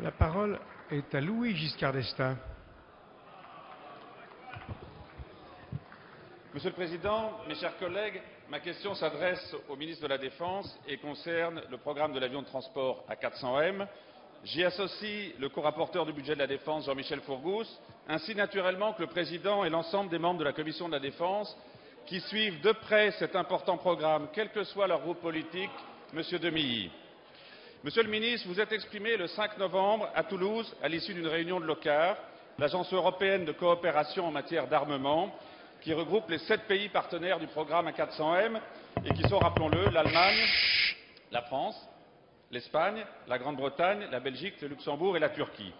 La parole est à Louis Giscard d'Estaing. Monsieur le Président, mes chers collègues, ma question s'adresse au ministre de la Défense et concerne le programme de l'avion de transport A400M. J'y associe le co-rapporteur du budget de la Défense, Jean-Michel Fourgousse, ainsi naturellement que le Président et l'ensemble des membres de la Commission de la Défense qui suivent de près cet important programme, quel que soit leur groupe politique, Monsieur Demilly. Monsieur le ministre, vous êtes exprimé le 5 novembre à Toulouse à l'issue d'une réunion de l'OCCAR, l'Agence européenne de coopération en matière d'armement, qui regroupe les 7 pays partenaires du programme A400M et qui sont, rappelons-le, l'Allemagne, la France, l'Espagne, la Grande-Bretagne, la Belgique, le Luxembourg et la Turquie.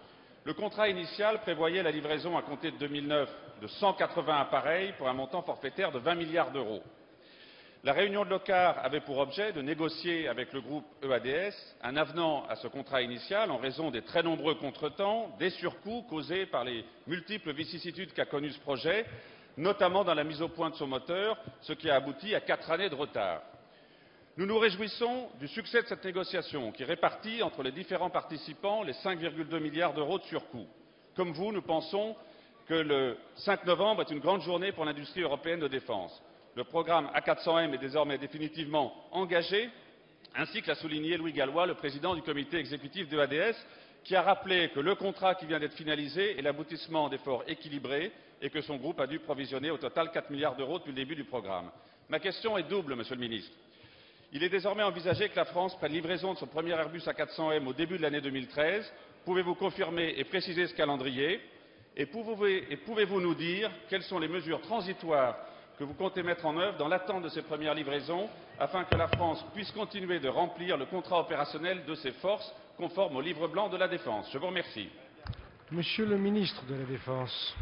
Le contrat initial prévoyait la livraison à compter de 2009 de 180 appareils pour un montant forfaitaire de 20 milliards d'euros. La réunion de l'OCCAR avait pour objet de négocier avec le groupe EADS un avenant à ce contrat initial en raison des très nombreux contretemps, des surcoûts causés par les multiples vicissitudes qu'a connues ce projet, notamment dans la mise au point de son moteur, ce qui a abouti à 4 années de retard. Nous nous réjouissons du succès de cette négociation qui répartit entre les différents participants les 5,2 milliards d'euros de surcoût. Comme vous, nous pensons que le 5 novembre est une grande journée pour l'industrie européenne de défense. Le programme A400M est désormais définitivement engagé, ainsi que l'a souligné Louis Gallois, le président du comité exécutif de ADS, qui a rappelé que le contrat qui vient d'être finalisé est l'aboutissement d'efforts équilibrés et que son groupe a dû provisionner au total 4 milliards d'euros depuis le début du programme. Ma question est double, Monsieur le ministre. Il est désormais envisagé que la France prenne livraison de son premier Airbus A400M au début de l'année 2013. Pouvez-vous confirmer et préciser ce calendrier? Et pouvez-vous nous dire quelles sont les mesures transitoires que vous comptez mettre en œuvre dans l'attente de ces premières livraisons afin que la France puisse continuer de remplir le contrat opérationnel de ses forces conforme au livre blanc de la défense? Je vous remercie. Monsieur le ministre de la Défense.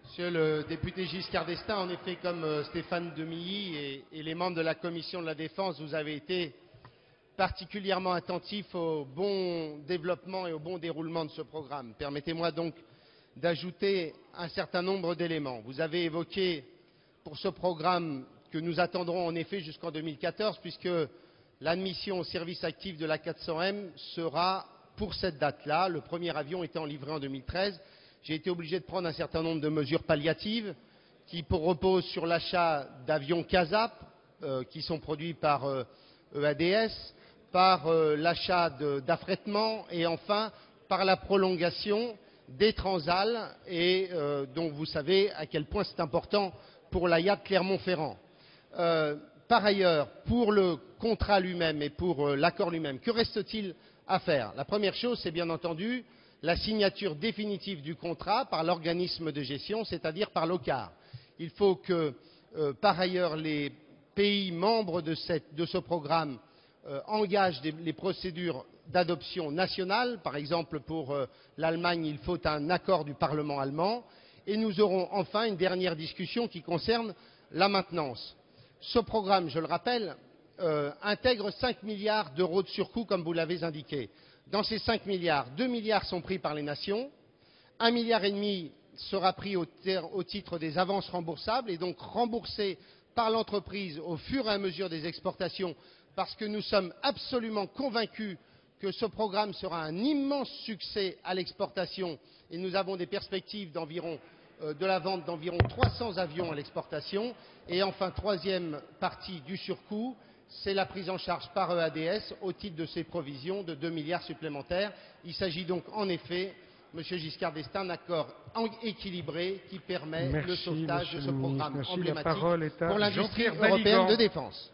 Monsieur le député Giscard d'Estaing, en effet, comme Stéphane Demilly et les membres de la Commission de la Défense, vous avez été particulièrement attentifs au bon développement et au bon déroulement de ce programme. Permettez-moi donc d'ajouter un certain nombre d'éléments. Vous avez évoqué pour ce programme que nous attendrons en effet jusqu'en 2014, puisque l'admission au service actif de la 400M sera pour cette date-là, le premier avion étant livré en 2013. J'ai été obligé de prendre un certain nombre de mesures palliatives qui reposent sur l'achat d'avions CASAP qui sont produits par EADS, par l'achat d'affrètement et enfin par la prolongation des Transal et dont vous savez à quel point c'est important pour l'AIA de Clermont-Ferrand. Par ailleurs, pour le contrat lui-même et pour l'accord lui-même, que reste-t-il à faire? La première chose, c'est bien entendu la signature définitive du contrat par l'organisme de gestion, c'est-à-dire par l'OCCAR. Il faut que, par ailleurs, les pays membres de ce programme engagent les procédures d'adoption nationale. Par exemple, pour l'Allemagne, il faut un accord du Parlement allemand. Et nous aurons enfin une dernière discussion qui concerne la maintenance. Ce programme, je le rappelle, intègre 5 milliards d'euros de surcoût, comme vous l'avez indiqué. Dans ces 5 milliards, 2 milliards sont pris par les nations, 1,5 milliard sera pris au titre des avances remboursables et donc remboursé par l'entreprise au fur et à mesure des exportations, parce que nous sommes absolument convaincus que ce programme sera un immense succès à l'exportation et nous avons des perspectives de la vente d'environ 300 avions à l'exportation. Et enfin, troisième partie du surcoût, c'est la prise en charge par EADS au titre de ces provisions de 2 milliards supplémentaires. Il s'agit donc en effet, Monsieur Giscard d'Estaing, d'un accord équilibré qui permet le sauvetage de ce programme emblématique pour l'industrie européenne de défense.